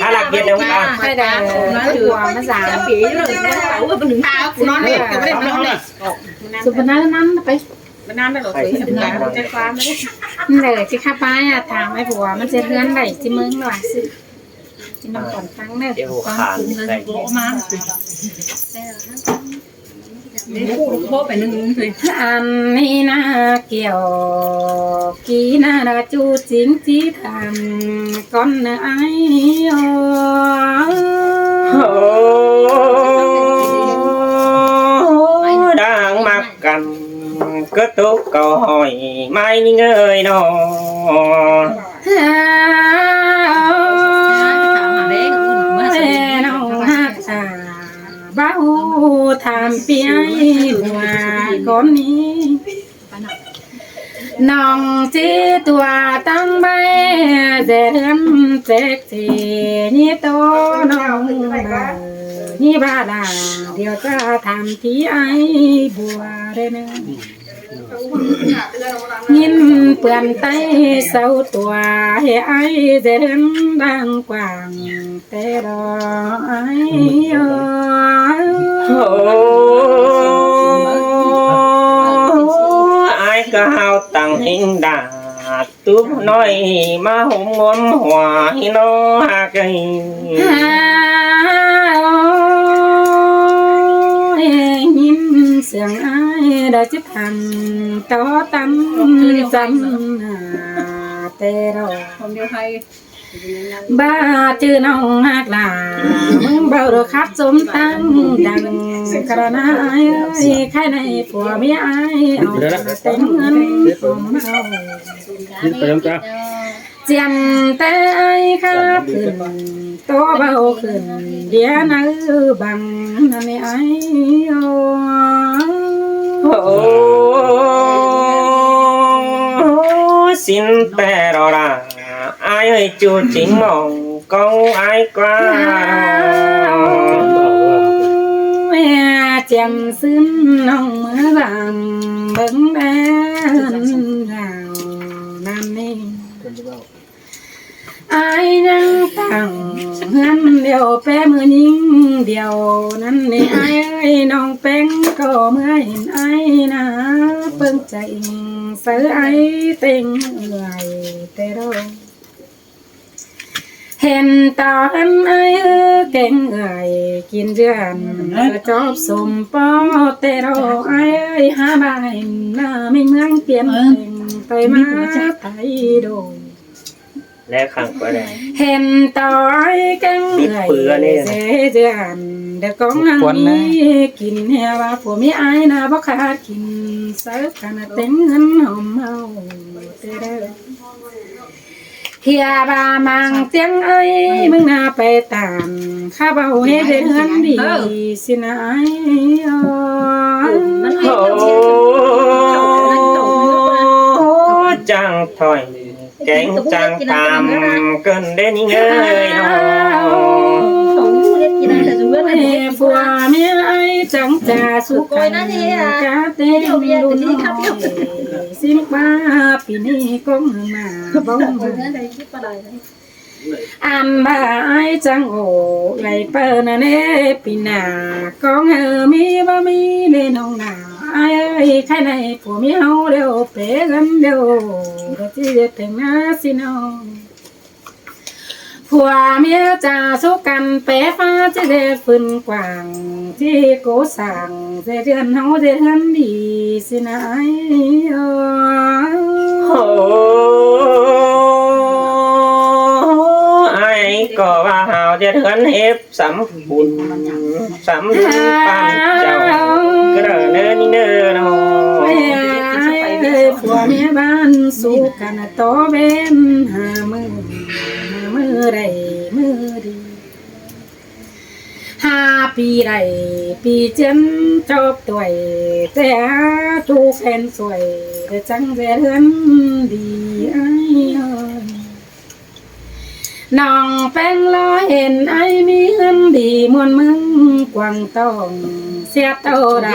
ถ้าหลักเย็นแล้วกัน ใช่ได้หัวมาสามปีเลยนอนเด็กก็ไม่ได้นอนเด็กสุพรรณนั้นไปนานได้หรอสิใจความไม่ได้เลยที่ข้าป้ายอะทางไอ้ผัวมันจะเลื่อนไหลที่มึงหน่อยสิที่น้องก่อนฟังเนี่ย เดี๋ยวขาดใส่ มาอันนี้นะเกี่ยวกี่นาจูจริงจีทำก่อนนะไอ้ดังมากกันก็ตุกก็หอยไม่เงยนอบ้าทำเปียหัวคนนี้น้องจีตัวตั้งใบเดินเจ๊กทีนี่โตน้องนี่บ้าด่าเดี๋ยวจะทำที่ไอ้บัวได้ไหมยินเปื่อนไตเสาตัวให้ไอ้เดินดังกว้างแต่รอไอ้ai cao tầng hình đà túp nói má hùng ngón hòa nó hạ cây nhìn sương ai đã chấp hành có tâm tâm tê rồi không điều hay ba chữ nông hát làมึงbao được khát sống tăng đằng cả na ai ơi khai này của mi aiเอาแต่เงินผมเอาจำแต่ไอ้ข้าขึ้นตัวเบาขึ้นเดี๋ยวนั้นบังนั่นไอ้xin tè đó là ai ơi chú chính mong câu ai qua chém xin nông mới làm bấn đen gạo nam đi ai đang tặng ngăn điều bé mưa nhìn điềuนั่นนี่ai ơiน้องแป้งก็เมื่อเห็นไอ้นะเพิ่งใจเสือไอ้เต็งเหนื่อยแต่เราเห็นตอนไอ้เก่งเอ่ยกินเดือนก็จบสมปอแต่เราไอ้หาบ้านน่าไม่เมืองเปลี่ยนไปมาไทยโดยและขังก็ได้เห็นต่อไอ้เก่งเอ่ยเสียเดือนเด็กของนางนี้กินเหี้ยว่าผัวมีไอ้น่ะบ่ขาดกินเสิร์ฟขนาดเต็งเงินหอมเมาแต่เด้อเฮียบามังเตียงเอ้ยมึงน่าไปตามข้าเบาให้เดือนดีสินะไอ้จังถอยแกงจังตามเกินเด่นเงยน้ผัวเมียไอ้จังจ่าสุขันกาเต้นดุนสิมบ้าปีนี้ก้มมาบ้องอันบ้าไอ้จังโอ้ไหลเปินเนปีหน้าก้องมีบ่มีเล่นห้องหน้าไอ้ใครในผัวเมียเดียวเป๋กันเดียวเราจะแต่งหน้าสิน้องผัวเมียจะสู้กันเป๋ฟ้าจะได้ฟื้นกว้างที่โกสั่งจะเดือนเฮาจะเดือนดีสินะไอ้ก็ว่าเฮาจะเดือนเอฟสำบุญสำบุญปันเจ้ากระเนินเนินโอ้ผัวเมียบ้านสู้กันต่อเว้นหามือใดมือดีปีใดปีเจนจบตัวแต่ทุกแฟนสวยแต่จังเดือนดีไอ้น้องแป้งรอเห็นไอ้มีเงินดีมวนมึงกวางต้องเสียเต้าดา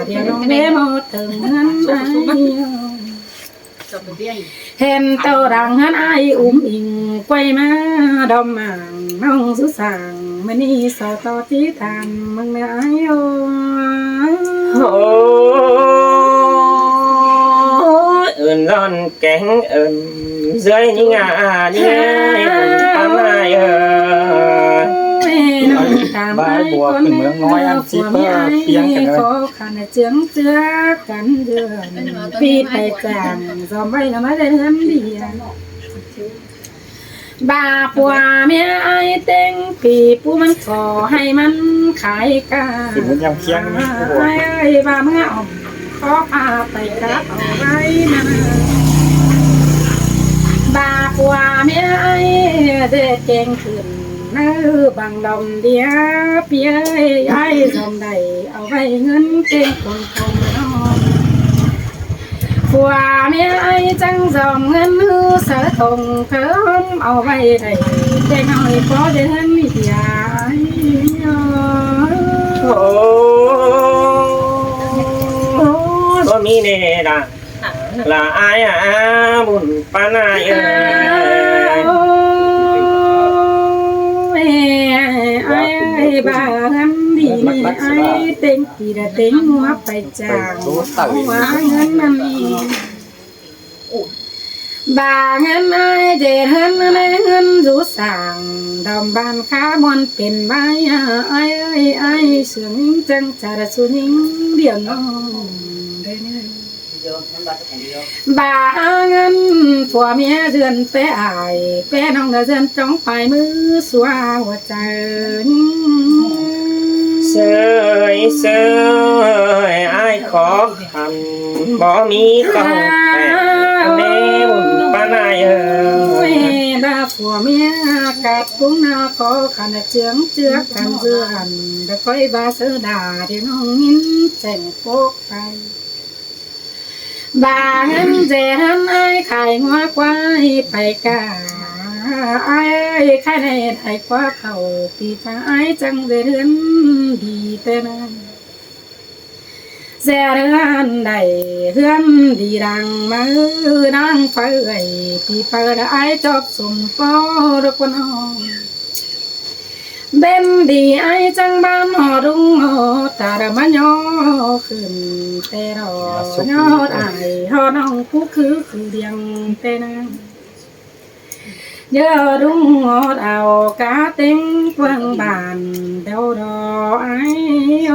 เดี๋ยวน้องเดโมถึงเงินไอ้ เห็นเต่าดังหันไออิงไกวมาดอมหมางน้องสุสางมันนี่สาวต่อที่ทำมึงไม่ไอโอ ơn lon cánh ơn dưới những ngà đi tám ai ba bùa từ mương nói ăn chip tiếng cái khó khăn chướng chứa cắn đường vì phải chàng dòm bay là mới lên hâm đi bàปัวเมียไอเต็งปีปูมันขอให้มันขายกา thì muốn nhầm khiêng đi ไอ้บ้ามึงเอาขอพาไปครับเอาไว้นะบาปัวเมียไอ้เด็กเก่งขึ้นนะบางดอมเดียเปียไอ้ดอมใดเอาไว้เงินเก่งคนคงนอนปัวเมียไอ้จังดอมเงินฮือเสือทงเพิ่มเอาไว้ได้เด็กน้อยพอเดินมียา có mi nè là ai à buồn pan ai ai bà ngắm đi ai tên thì là tên hoa phải chàng hoa ngân ăn bà ngân ai để hơn ngân rú sàng đầm bàn khá mònเป็นbái ai ơi ai sướng chân trà đã xuống những điểm nó bà ngânผัวเมียเดือนเป้อายเป้น้องเดือนจ้องไปมือสัวหัวใจ sơi sơi ai khó khăn bỏ mi không mẹ buồn pan ai bàผัวเมียกัดกุ้งนาขอขันเจืองเจือกกันเดือนได้ค่อยบาเสดาเดี๋ยวน้องยิ้มแจ่งโป๊กไปbà ngân dè hắn ai khai ngoa quay phải cả ai khai này đại quá khẩu vì ta ai chẳng dè đơn đi tên dè đơn đầy hương đi đằng mà đang phải gầy vì phải đã ai chọc sùng phó được con hò bên đi ai chẳng ban họ đúng họ ta đã mà nhỏ khẩn tê đỏ nhỏ ai họ nong phú khứ khứ điang tê năng nhớ đúng họ đào cá tính quăng bàn đâu đỏ ai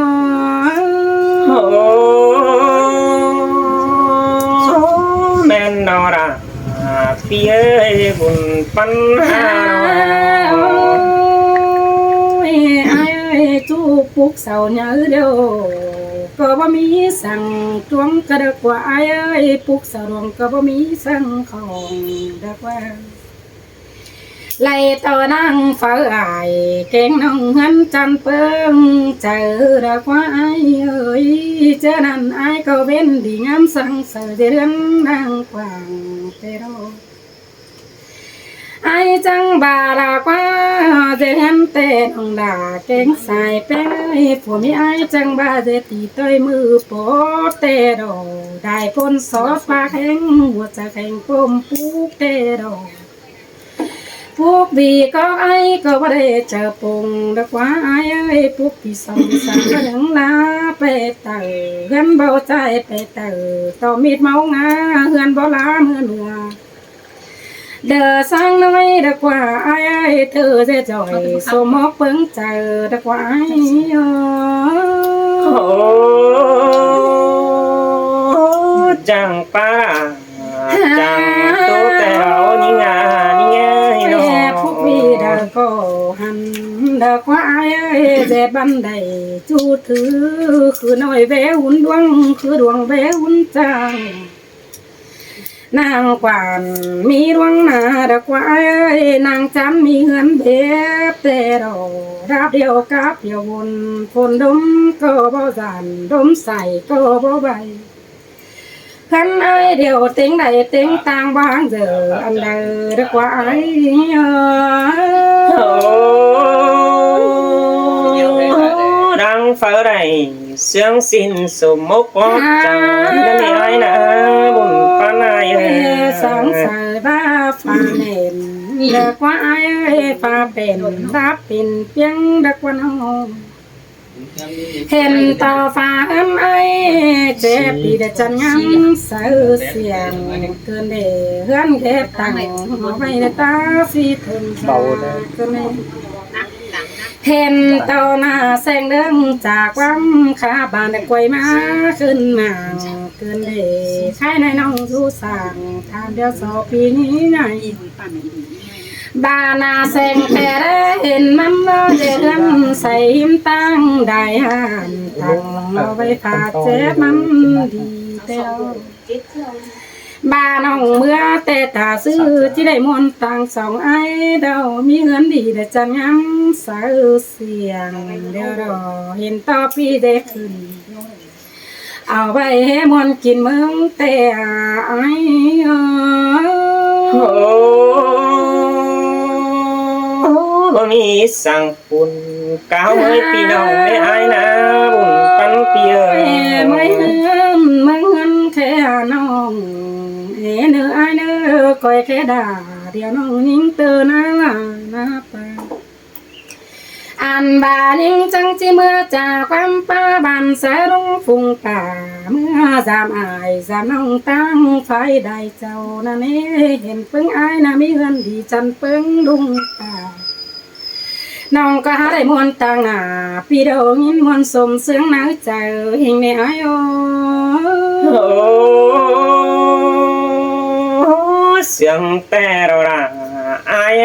men đỏ ra phía buồn pan chú phúc sầu nhớ đâu có bao mi sang chuông cả được qua ai ơi phúc sầu ruộng có bao mi sang không được qua lại tao đang phở ai kén nông hắn chăn phương chờ được qua ai ơi cho nên ai có bên đi ngắm sang sợ dễ đến đang quàng tê đâu ai chẳng bà là quá dễ hem tê nông đà kén xài bé phụ mi ai chẳng bà dễ tì tôi mưa bó tê đồ đại phôn xót ba khen buộc cha khen phôm phúc tê đồ phúc vì có ai có bà để chờ bùng được quá ai ơi phúc vì sống có đứng lá bê tờ gắn bao trái bê tờ tò mịt máu ngá hươn bó lá mưa nùa đờ sang nói đã qua ai ai thơ dễ giỏi số móc bứng chờ đã qua ai chẳng pa chẳng tốt tèo như ngà như nghe phúc vì đã có hẳn đã qua ai ơi dễ ban đầy chút thứ cứ nói về hun đuông cứ đuông về hun chàng nàng quản mi đoan nà đã qua nàng chán mi hươn bếp tê đồ đáp điều cáp điều buồn phồn đốm cơ bao giàn đốm xài cơ bao bày khăn ai điều tiếng đầy tiếng tang vang giờ ăn đời đã qua ai đang phở đầy sương xin sum mốc bó chẳng nên ai nà buồn pan ai สังสารบ้าฟ้าเล่นเด็กว่าไอ้ฟ้าเป็นรับเป็นเพียงเด็กวันห้องเห็นต่อฟ้าไอ้เจ็บปีเดจันยังเสือเสียงเกินเดือนเก็บตังไว้ในตาสีถึงเบาเกินเห็นต่อหน้าแสงเรื่องจากวังขาบานกวยมาขึ้นมาเกินเดือใช้ในน้องสู้สั่งทานเดียวสอบปีนี้ไงบานาแสงแต่เห็นมันว่าเดือนใส่หิมตั้งได้หันตั้งเอาไว้ฝากเจ็บมันดีเต้าบาน้องเมื่อแต่ตาซื้อที่ได้มนตังสองไอ้เดามีเงินดีแต่จังยังสาวเสียงเดี๋ยวรอเห็นต่อพี่ได้ขึ้นเอาไปให้มนกินเมืองแต่ไอ้บ่มีสั่งปุ่นก้าวให้พี่น้องไม่อายนะบุญปันเปียไม่เงินแค่น้องเนื้อไอ้เนื้อก้อยแค่ด่าเดี๋ยวน้องยิ่งเตือนนะป้าอันบาลิงจังจิเมื่อจากความป้าบันสายลงฟุงป่าเมื่อจามอายจามน้องตั้งไฟได้เจ้านั่นเองเห็นปึ้งอายนะมีเงินดีจันปึ้งลุงป่าน้องก็หาได้มวนต่างหน้าพี่ดงยินมวนสมเสียงหนาวใจเฮงในไอโอเสียงแต่เราละอาย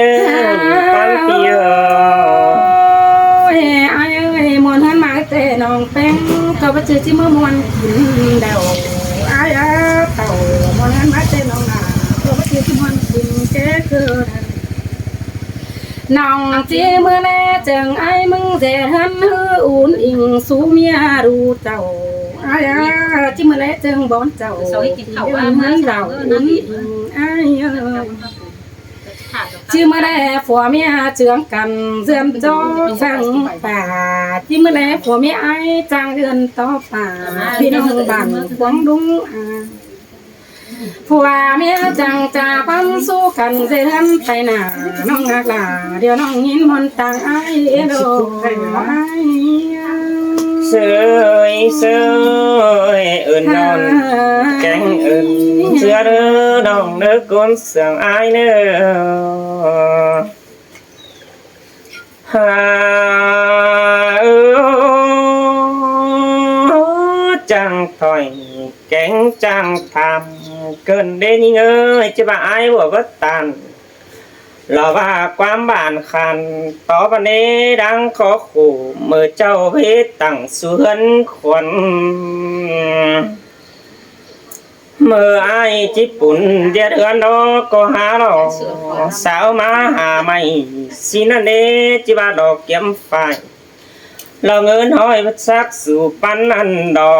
ปันเปียไอ้มวนหันมาแต่น้องเป็นเขาไปเจอที่เมื่อมวนกินเดาไอ้เต่ามวนหันมาแต่น้องหน้าเขาไปเจอที่มวนกินแก่เกินน้องจีเมื่อแน่จังไอ้มึงเจหันฮืออุ่นอิงสู้เมียดูเจ้าไอ้จีเมื่อแน่จังบอนเจ้าที่เดินเหมือนเราอุ่นอิงไอ้จีเมื่อแน่ผัวเมียเจืองกันเสื่อมจอจังป่าจีเมื่อแน่ผัวเมียไอ้จังเดือนต่อป่าพี่น้องบ้านหวงดุงผัวเมียจังจ่าพันสู้กันเดินไปหน้าน้องหักหลาเดี๋ยวน้องยินมนต่างไอ้โดเสยเอื่นนอนแกงอื่นเชื่อเด้อน้องเด้อคนเสียงไอ้เด้อจังถอยแกงจังทำเกินเด้นี่เอ้ยจะบ่าไอ้บ่ก็ตันเราว่าความบ้านคันต่อวันนี้ดังขอขู่เมื่อเจ้าเพชรตั้งสวนขวัญเมื่อไอ้จิปุ่นเดือดเดือนดอกก็หาดอกสาวมาหาไม่สินั่นเด้จิบ่าดอกเก็บไฟเราเงินห้อยพัดซักสู่ปันนันดอ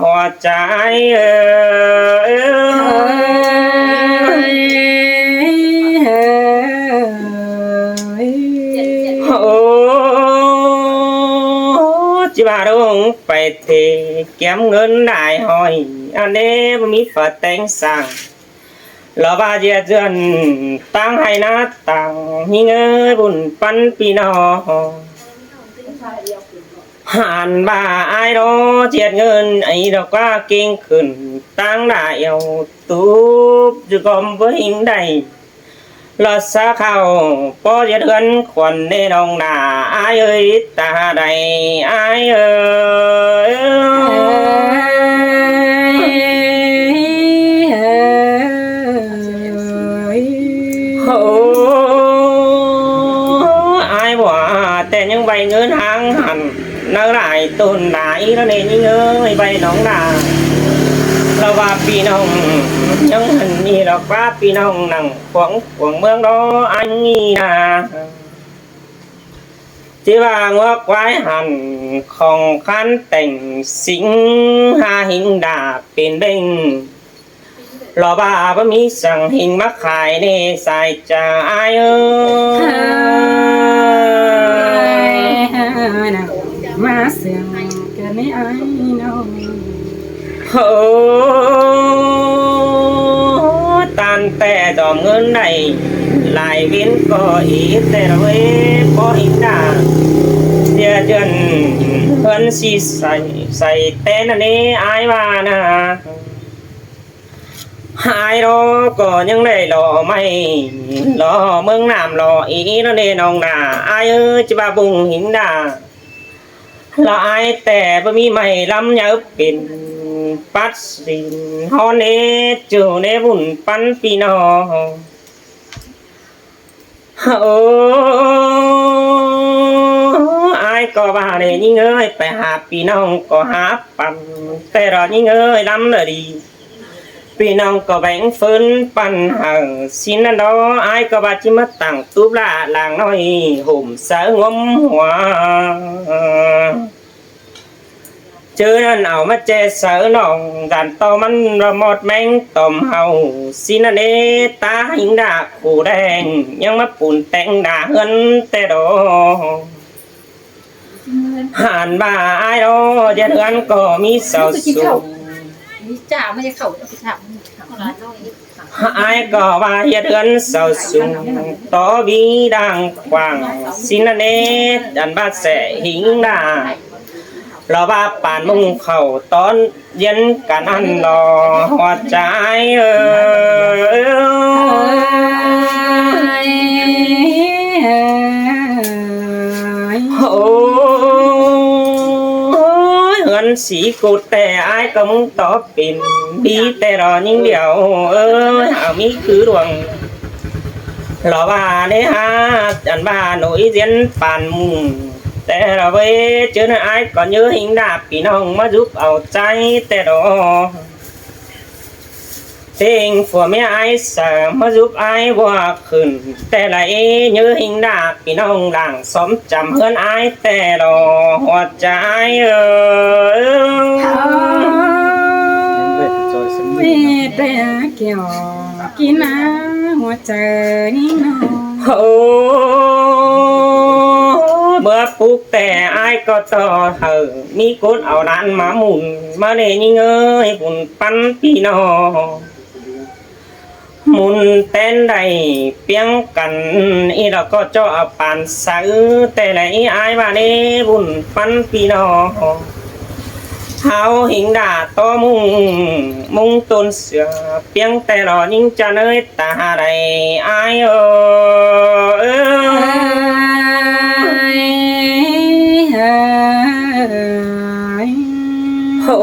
หัวใจจิบาดงไปเทเก็บเงินได้ห้อยอันนี้บ่มีฝาแต่งสั่งเราบาเจียเจือนตั้งให้นะตั้งหิเงยบุญปันปีนอหันบ่าไอ้ดอเจียดเงินไอ้ดอกว่าเก่งขึ้นตั้งได้เอาตูบจะกอมบ่หิงได้ลอสาเข้าปอจะเดือนขวัญในน้องหน้าไอ้เอ้ยตาใดไอ้เอ้ยโอ้ไอ้บ่แต่ยังใบเงินหางหันนักหลายต้นหลายแล้วเนี่ยยิ่งเอ้ยใบน้องหน้าเราว่าพี่น้องยังหันมีดอกฟ้าพี่น้องนั่งขวงเมืองđóอันนี้นะที่ว่างัวควายหันของคันแต่งสิงหาหิงดาเป็นเบ่งรอบ้าบ่มีสั่งหิงมาขายในสายใจมาเสียงกันในไอ้น้องโอ้ อมเงินได้หลายเว้นก็อีแต่ละเว้พอหินดาเสียจนเพิ่นสิใส่แต่นั่นนี่อายว่านะหายรอก็ยังได้รอไม่รอเมืองน้ำรออีนั่นนี่น้องนาอายจะบาบุงหินดาละอายแต่บ่มีไม่ลำยับเป็นปัดสินฮอนเอจูในบุญปันปีนอโอ้อายก็ว่าเลยยิ่งเอ้ยไปหาพี่น้องก็หาปันแต่รอยิ่งเอ้ยลำเลยดีพี่น้องก็แบ่งฟื้นปันห่างสินนั่นดออายก็ว่าจิมาตั้งตูบละลางน้อยห่มเสืองมหัวเจอนั่นเอามาเจเสือน้องดันต่อมันระหมดแมงต่อมเฮาสินนั่นเอตาหิงดาขู่แดงยังมาปุ่นแต่งด่าเฮินแต่ดอหันบ่าอายดอเดือนก็มีเสาสูงจ่าไม่ได้เข้าจะถามอายก็ว่าเดือนเสาสูงต่อบีดังกว้างสินนั่นเอดันบ้าแสหิงดาเราว่าป่านมุงเข้าตอนเย็นกันอันรอหัวใจโอ้เงินสีกูแต่อายก็มึงตอบเป็นดีแต่รอยิ่งเดียวเอามีคือดวงเราว่าเนี่ยฮะอันบ้าหนุ่ยเย็นป่านมุงแต่เราไปเจอหน้าอายก็nhớ hình đạpพี่น้องมาgiúpเอาใจแต่ดอเพลงผัวแม่อายสามาgiúpอายว่าขึ้นแต่ไหลnhớ hình đạpพี่น้องดังสมจำเพื่อนอายแต่ดอหัวใจไม่แต่เกี่ยวกินน้ำหัวใจนี่น้องโอ้เมื่อปลูกแต่อายก็ต่อเธอมีคนเอาด้านมาหมุนมาเลยยิ่งเอ้ยบุญปันพี่น้องหมุนเต้นได้เปียงกันอีเราก็เจาะปานซื้อแต่ไหนอายว่านี่บุญปันพี่น้องเฮาหิงดาต่อมุงต้นเสือเปียงแต่รอยิ่งจะเนยตาใดอายโอ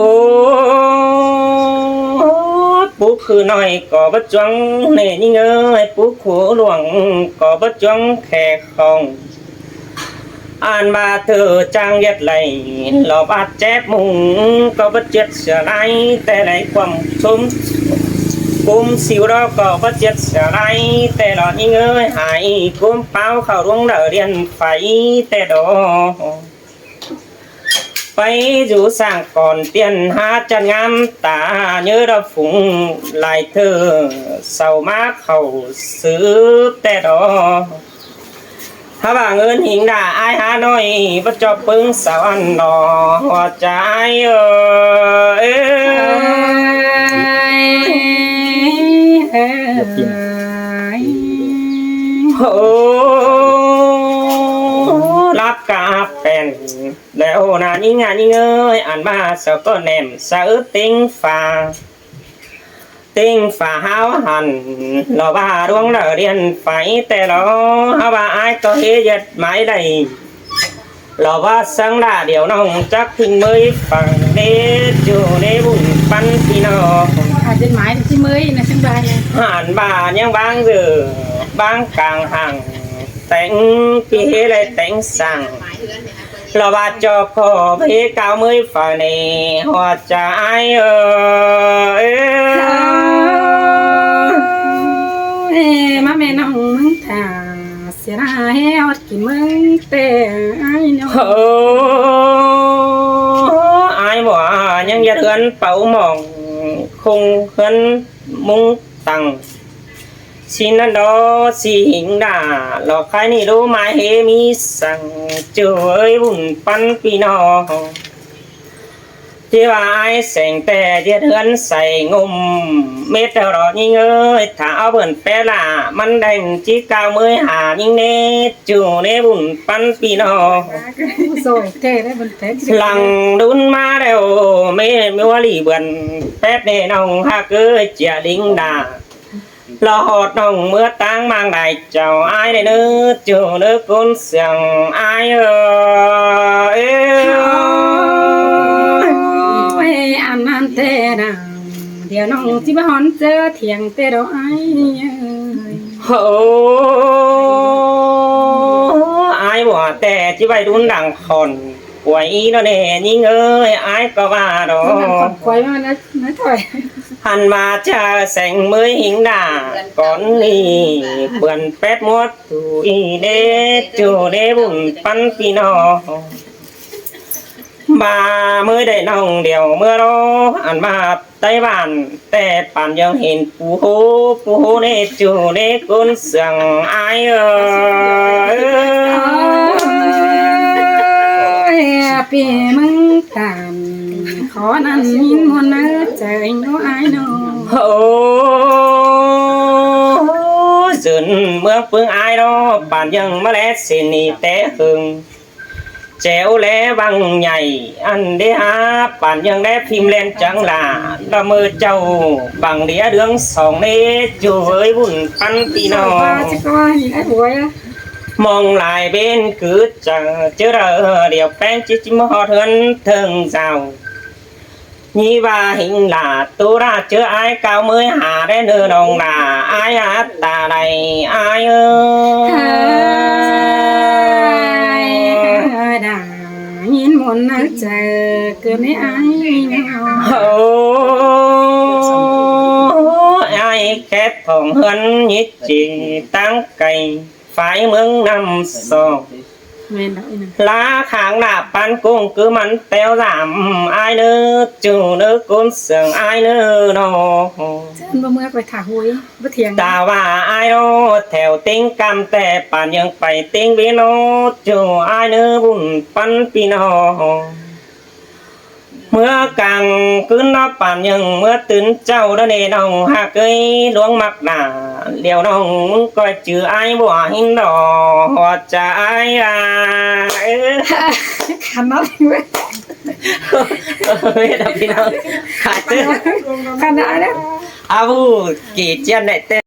้ปุ๊กคือน้อยก็บัดจวงเนยิ่งเอ้ยปุ๊กขัวหลวงก็บัดจวงแขกของอ่านมาเธอจังยัดไหลหลอบอาจแจ๊บมุงก็บัดเจ็ดเสือไรแต่ไหนความสมกุมสิวเราก็บัดเจ็ดเสือไรแต่หลอดยิ่งเอ้ยหายกุมเป้าเข้าดวงเดินเรียนไฟแต่ดอไปอยู่สร้างก่อนเตียนหาจันงามตาเนื้อเราฝุ่งลายเธอเศร้ามาเข้าซื้อแต่ดอถ้าว่าเงินหิงด่าอายหาหน่อยบ่จบปึ้งสวรรค์ดอหัวใจโอ้รับกาเป็นแล้วนายิ่งงานยิ่งเอ้ยอ่านมาเสาก็แนมเสือติ้งฝ่าหาวหันเราว่าดวงเราเรียนไฟแต่เราหาว่าอายก็เฮียดหมายใดเราว่าสังดาเดี๋ยวน้องจักทิ้งมือฝั่งเด็ดอยู่ในบุญปันพี่น้องอาจจะหมายถึงที่มือนะช่างบานหันบ่ายังบางเดือบางกลางห่างแต่งพี่เฮเลยแต่งสั่งเราว่าจอพอพี่เก่ามือฝ่าในหัวใจมาแม่น้องมึงถ่าเสียดายอดกี่มึงแต่ไอ้น้องอายบ่ยังยัดเฮือนเป่ามองคงเฮือนมุงตังสินันดอสิหิงดาหลอกใครนี่รู้ไหมเฮมีสั่งเจอบุญปันพี่น้อง ที่ว่าไอ้แสงแต่เดือดเฮือนใส่งุมเม็ดเท่ารอยิงเอ้ยถ้าเอาเบิ่นแปล่ามันได้จีเก้ามือหายิงเนจูเนบุญปันปีนอ โซ่แก่ได้บนแท็ก หลังดุนมาแล้วไม่ว่าลีเบิ่นแป๊ดเนน้องฮักเอ้ยเจียลิงดาลอดน้องเมื่อตั้งmang đạiเจ้าไอ้ได้เนื้อจูเนื้อคนเสียงไอ้เอ้ย อันนั้นแต่ดังเดี๋ยวน้องที่บ้านเจอเถียงแต่เราไอ้ โอ้ไอ้บ่แต่ที่ไปดุนดังคนป่วยอีนั่นเองยิงเอ้ยไอ้ก็ว่าดอ คนควายมานะถอย หันมาจะแสงมือหิงด่าก่อนนี้เปื่อนแป๊ดมดตูอีเดจูเดบุญปันปีนอมาเมื่อได้น้องเดียวเมื่อรออันมาไต้บ้านแต่ป่านยังเห็นปูโหเนจูเนกุนเสียงไอเอ้ย ปีมึงกันขอนั้นยินมนต์ใจน้อยไอ้น้อง โอ้จนเมื่อเพิ่งอายรอป่านยังมาแลสินีแต่หึงแจวแลบังใหญ่อันเดียป่านยังได้พิมพ์เล่นจังหลาละมือเจ้าบังเดียเดืองสองเนจูเอ้ยบุญปันปีนอ จะก็ยิงไอ้หัว มองลายbên cứ chờ điều bén chỉ mò hơn thường giàu như và hình là tôi ra chưa ai cao mới hạ đến nửa đồng là ai hát ta này ai ơi ด่ายินมนต์เจอเกินไอ้น้อง ai khép phòng hơn nhất chỉ tăng cày phải mướn năm sò แม่นดอกอีนั่น lá kháng là pan cung cứ mắn téo giảm ai nữa chủ nữa côn sườn ai nữa nó เชิญบ่เมื่อไปถาหวยบ่เถียง ta và ai nó theo tiếng cam tè panยังไป tiếng bên nó chủ ai nữa bùn pan pi nó เมื่อกลางคืนนอป่านยังเมื่อตื่นเจ้าได้เนน้องหากเคยหลวงมักหนาเดี๋ยวน้องมึงก็จือไอ้บ่หินดอหัวใจอ่ะ ขันนัดเว้ย เฮ้ยพี่น้องขาดตื้อ ขันนัดเนี่ย อาบูกี่เจียนได้เต้